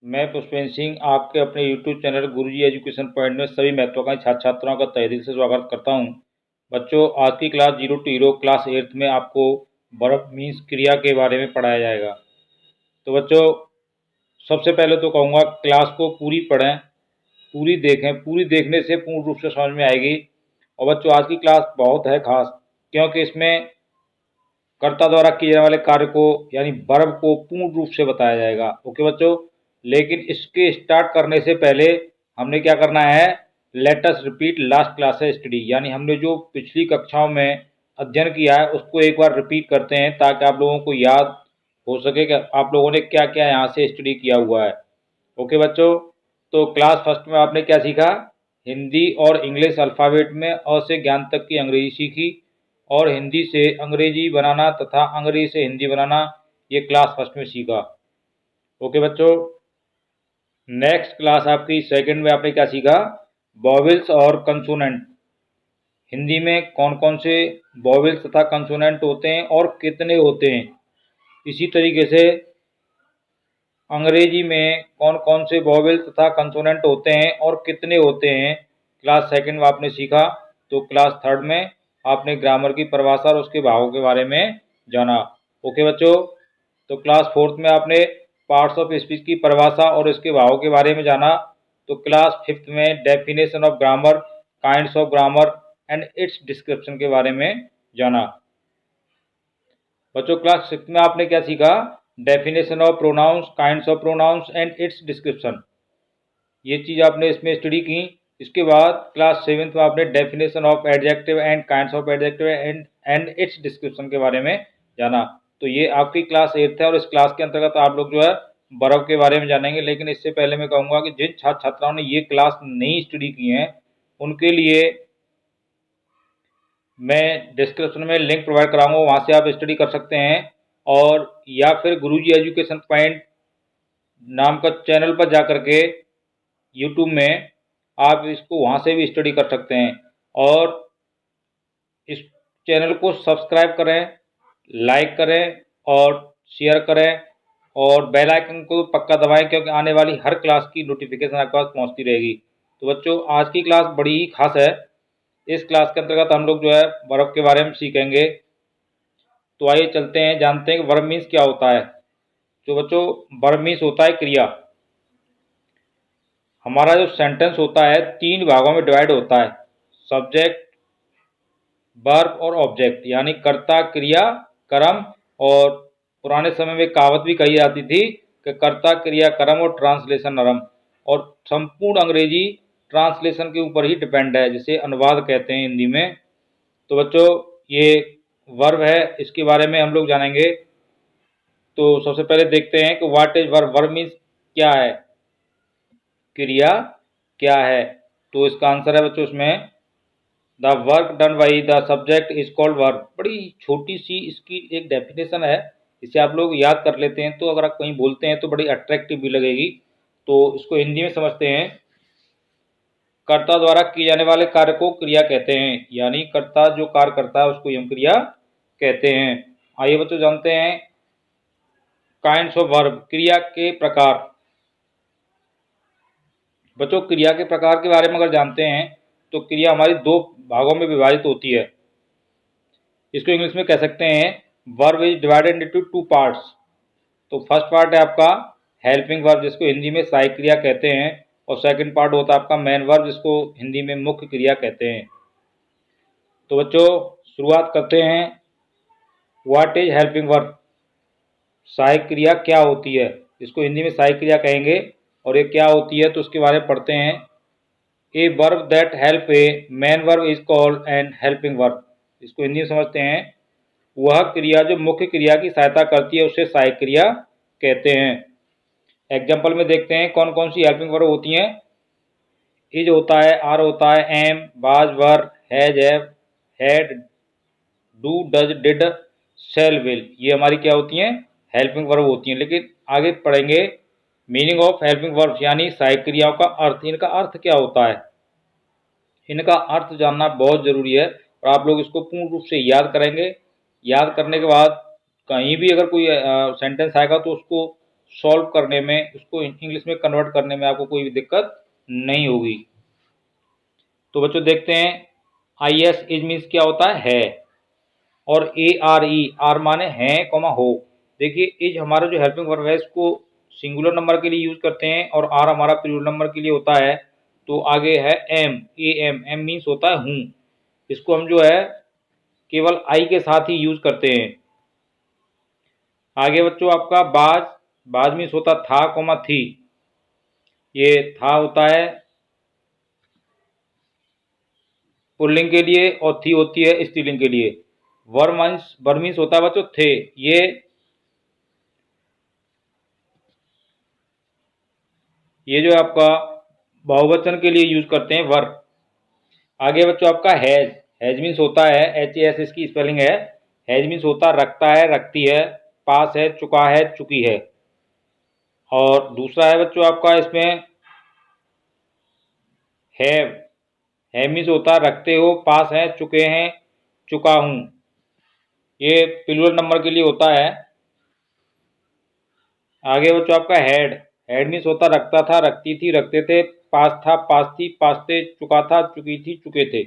मैं पुष्पेंद्र सिंह आपके अपने यूट्यूब चैनल गुरुजी एजुकेशन पॉइंट में सभी महत्वाकांक्षी छात्र छात्राओं का तहे दिल से स्वागत करता हूं। बच्चों, आज की class 0 to hero class 8th में आपको वर्ब मीन्स क्रिया के बारे में पढ़ाया जाएगा। तो बच्चों, सबसे पहले तो कहूँगा क्लास को पूरी पढ़ें, पूरी देखें। पूरी देखने से पूर्ण रूप से समझ में आएगी। और बच्चों, आज की क्लास बहुत है खास, क्योंकि इसमें कर्ता द्वारा किए जाने वाले कार्य को यानी वर्ब को पूर्ण रूप से बताया जाएगा। ओके बच्चों, लेकिन इसके स्टार्ट करने से पहले हमने क्या करना है, let us repeat last classes study, यानी हमने जो पिछली कक्षाओं में अध्ययन किया है उसको एक बार रिपीट करते हैं ताकि आप लोगों को याद हो सके कि आप लोगों ने क्या क्या यहाँ से स्टडी किया हुआ है। ओके बच्चों, तो क्लास फर्स्ट में आपने क्या सीखा, हिंदी और इंग्लिश अल्फ़ाबेट में अ से ज्ञान तक की अंग्रेजी सीखी और हिंदी से अंग्रेजी बनाना तथा अंग्रेजी से हिंदी बनाना, ये क्लास फर्स्ट में सीखा। ओके बच्चों, नेक्स्ट क्लास आपकी सेकंड में आपने क्या सीखा, वॉवेल्स और कंसोनेंट। हिंदी में कौन कौन से वॉवेल्स तथा कंसोनेंट होते हैं और कितने होते हैं। इसी तरीके से अंग्रेजी में कौन कौन से वॉवेल्स तथा कंसोनेंट होते हैं और कितने होते हैं, क्लास सेकंड में आपने सीखा। तो क्लास थर्ड में आपने ग्रामर की परिभाषा और उसके भावों के बारे में जाना। ओके बच्चों, तो क्लास फोर्थ में आपने पार्ट्स ऑफ स्पीच की परिभाषा और इसके भावों के बारे में जाना। तो क्लास फिफ्थ में definition of grammar, kinds of grammar and it's description के बारे में जाना। बच्चों, क्लास सिक्स में आपने क्या सीखा, definition of pronouns, kinds of pronouns and it's description, ये चीज़ आपने इसमें स्टडी की। इसके बाद क्लास सेवेंथ में आपने definition of adjective and kinds of adjective and it's description के बारे में जाना। तो ये आपकी क्लास एट्थ है और इस क्लास के अंतर्गत आप लोग जो है वर्ब के बारे में जानेंगे। लेकिन इससे पहले मैं कहूँगा कि जिन छात्र छात्राओं ने ये क्लास नहीं स्टडी की हैं उनके लिए मैं डिस्क्रिप्शन में लिंक प्रोवाइड कराऊंगा, वहाँ से आप स्टडी कर सकते हैं। और या फिर गुरुजी एजुकेशन पॉइंट नाम का चैनल पर जा कर के यूट्यूब में आप इसको वहाँ से भी स्टडी कर सकते हैं। और इस चैनल को सब्सक्राइब करें, लाइक करें और शेयर करें और बेल आइकन को पक्का दबाएं, क्योंकि आने वाली हर क्लास की नोटिफिकेशन आपके पास पहुँचती रहेगी। तो बच्चों, आज की क्लास बड़ी ही खास है। इस क्लास के अंतर्गत हम लोग जो है वर्ब के बारे में सीखेंगे। तो आइए चलते हैं, जानते हैं कि वर्ब मीन्स क्या होता है। तो बच्चों, वर्ब मीन्स होता है क्रिया। हमारा जो सेंटेंस होता है तीन भागों में डिवाइड होता है, सब्जेक्ट, वर्ब और ऑब्जेक्ट, यानी कर्ता, क्रिया, कर्म। और पुराने समय में कहावत भी कही जाती थी कि कर्ता, क्रिया, कर्म और ट्रांसलेशन नरम। और संपूर्ण अंग्रेजी ट्रांसलेशन के ऊपर ही डिपेंड है, जिसे अनुवाद कहते हैं हिंदी में। तो बच्चों, ये वर्ब है, इसके बारे में हम लोग जानेंगे। तो सबसे पहले देखते हैं कि what is verb. Verb means क्या है, क्रिया क्या है। तो इसका आंसर है बच्चों इसमें, the work done by the subject is called verb. बड़ी छोटी सी इसकी एक डेफिनेशन है, इसे आप लोग याद कर लेते हैं तो अगर आप कहीं बोलते हैं तो बड़ी अट्रैक्टिव भी लगेगी। तो इसको हिंदी में समझते हैं, कर्ता द्वारा किए जाने वाले कार्य को क्रिया कहते हैं, यानी कर्ता जो कार्य करता है उसको हम क्रिया कहते हैं। आइए बच्चों जानते हैं काइंड्स ऑफ वर्ब, क्रिया के प्रकार। बच्चों, क्रिया के प्रकार के बारे में अगर जानते हैं तो क्रिया हमारी दो भागों में विभाजित होती है। इसको इंग्लिश में कह सकते हैं verb is divided into two parts. तो फर्स्ट पार्ट है आपका हेल्पिंग वर्ब, जिसको हिंदी में सहायक क्रिया कहते हैं। और सेकंड पार्ट होता है आपका मेन वर्ब, जिसको हिंदी में मुख्य क्रिया कहते हैं। तो बच्चों, शुरुआत करते हैं, व्हाट इज हेल्पिंग वर्ब, सहायक क्रिया क्या होती है, इसको हिंदी में सहायक क्रिया कहेंगे। और ये क्या होती है तो उसके बारे में पढ़ते हैं। A verb that help A main verb is called an helping verb. इसको हिंदी में समझते हैं, वह क्रिया जो मुख्य क्रिया की सहायता करती है उसे सहायक क्रिया कहते हैं। एग्जाम्पल में देखते हैं कौन कौन सी हेल्पिंग वर्ब होती हैं। इज होता है, आर होता है, am, was, were, has, have, had, do, does, did, shall, will, ये हमारी क्या होती हैं, हेल्पिंग वर्ब होती हैं। लेकिन आगे पढ़ेंगे मीनिंग ऑफ हेल्पिंग वर्ब्स, यानी सहायक क्रियाओं का अर्थ, इनका अर्थ क्या होता है। इनका अर्थ जानना बहुत ज़रूरी है और आप लोग इसको पूर्ण रूप से याद करेंगे। याद करने के बाद कहीं भी अगर कोई सेंटेंस आएगा तो उसको सॉल्व करने में, उसको इंग्लिश में कन्वर्ट करने में आपको कोई भी दिक्कत नहीं होगी। तो बच्चों देखते हैं, आई एस इज मीन्स क्या होता है, और ए आर ई, आर माने हैं कॉमा हो। देखिए इज हमारा जो हेल्पिंग वर्ब है इसको सिंगुलर नंबर के लिए यूज करते हैं और आर हमारा प्लूरल नंबर के लिए होता है। तो आगे है am, A M, am means होता है हूँ। इसको हम जो है केवल आई के साथ ही यूज करते हैं। आगे बच्चों आपका बाज, बाज मीन्स होता था कॉमा थी। ये था होता है पुल्लिंग के लिए और थी होती है स्त्रीलिंग के लिए। वर मीन्स होता है बच्चों थे। ये जो आपका बहुवचन के लिए यूज करते हैं वर। आगे बच्चों आपका हैज, हैज मीन्स होता है एच ए एस, इसकी स्पेलिंग है। हैज मीन्स होता रखता है, रखती है। पास है, चुका है, चुकी है। और दूसरा है बच्चों आपका इसमें हैव, हैव मीन्स होता रखते हो, पास है, चुके हैं, चुका हूं। ये प्लूरल नंबर के लिए होता है। आगे बच्चों आपका हेड, हेड मीन्स होता रखता था, रखती थी, रखते थे। पास था, पास थी, पास थे। चुका था, चुकी थी, चुके थे।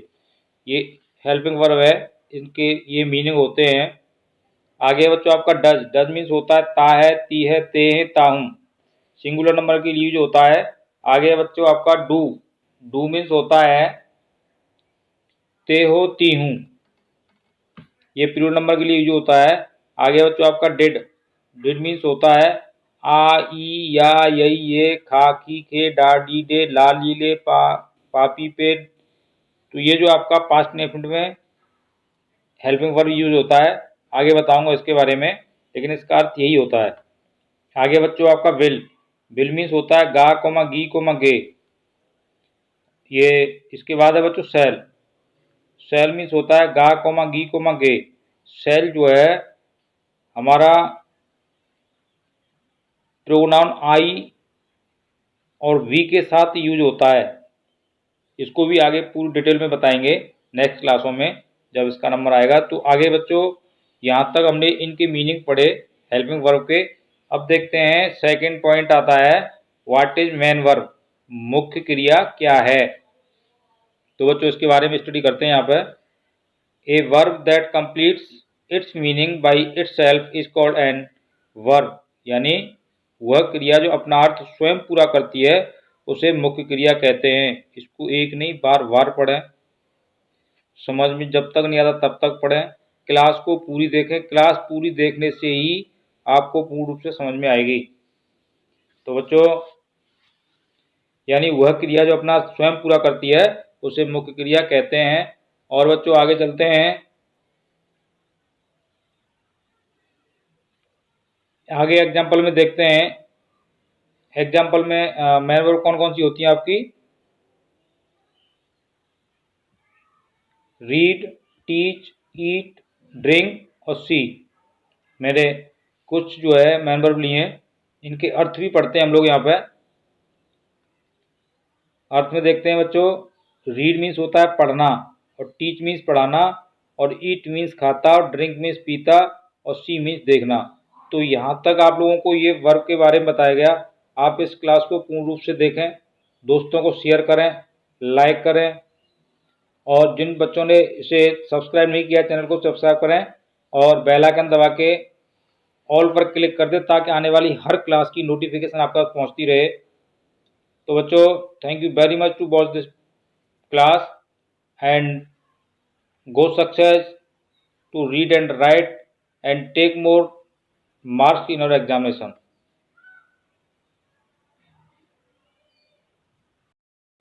ये हेल्पिंग वर्ब है, इनके ये मीनिंग होते हैं। आगे बच्चों आपका डज, डज मीन्स होता है ता है, ती है, ते है, ताहूं। सिंगुलर नंबर के लिए यूज होता है। आगे बच्चों आपका डू, डू मीन्स होता है ते हो, ती हूं। ये प्लूरल नंबर के लिए यूज होता है। आगे बच्चों आपका डिड, डिड मीन्स होता है आ, ई, या, यई, ये, खा, की, खे, डा, डी, डे, ला, ली, ले, पापी, पे। तो ये जो आपका पास्ट इंडेफिनिट में हेल्पिंग वर्ब यूज होता है, आगे बताऊंगा इसके बारे में, लेकिन इसका अर्थ यही होता है। आगे बच्चों आपका विल मीन्स होता है गा कोमा गी कोमा गे। ये इसके बाद है बच्चों सेल, सेल मीन्स होता है गा कोमा गी कोमा गे। सेल जो है हमारा प्रोनाउन आई और वी के साथ यूज होता है। इसको भी आगे पूरी डिटेल में बताएंगे नेक्स्ट क्लासों में जब इसका नंबर आएगा। तो आगे बच्चों यहाँ तक हमने इनके मीनिंग पढ़े हेल्पिंग वर्ब के। अब देखते हैं सेकंड पॉइंट आता है, व्हाट इज मेन वर्ब, मुख्य क्रिया क्या है। तो बच्चों इसके बारे में स्टडी करते हैं यहाँ पर। A verb that completes it's meaning by its self is called an verb, यानी वह क्रिया जो अपना अर्थ स्वयं पूरा करती है उसे मुख्य क्रिया कहते हैं। इसको एक नहीं बार बार पढ़ें, समझ में जब तक नहीं आता तब तक पढ़ें। क्लास को पूरी देखें, क्लास पूरी देखने से ही आपको पूर्ण रूप से समझ में आएगी। तो बच्चों यानी वह क्रिया जो अपना स्वयं पूरा करती है उसे मुख्य क्रिया कहते हैं। और बच्चों आगे चलते हैं, आगे एग्जाम्पल में देखते हैं। एग्जाम्पल में मेन वर्ब कौन कौन सी होती हैं आपकी, रीड, टीच, ईट, ड्रिंक और सी। मेरे कुछ जो है मेन वर्ब लिए हैं, इनके अर्थ भी पढ़ते हैं हम लोग यहाँ पे। अर्थ में देखते हैं बच्चों, रीड मीन्स होता है पढ़ना, और टीच मीन्स पढ़ाना, और ईट मीन्स खाता, और ड्रिंक मीन्स पीता, और सी मीन्स देखना। तो यहाँ तक आप लोगों को ये वर्ब के बारे में बताया गया। आप इस क्लास को पूर्ण रूप से देखें, दोस्तों को शेयर करें, लाइक करें, और जिन बच्चों ने इसे सब्सक्राइब नहीं किया चैनल को सब्सक्राइब करें और बेल आइकन दबा के ऑल पर क्लिक कर दें ताकि आने वाली हर क्लास की नोटिफिकेशन आपका पहुंचती रहे। तो बच्चों thank you very much to watch this class and go success to read and write and take more marks in our examination.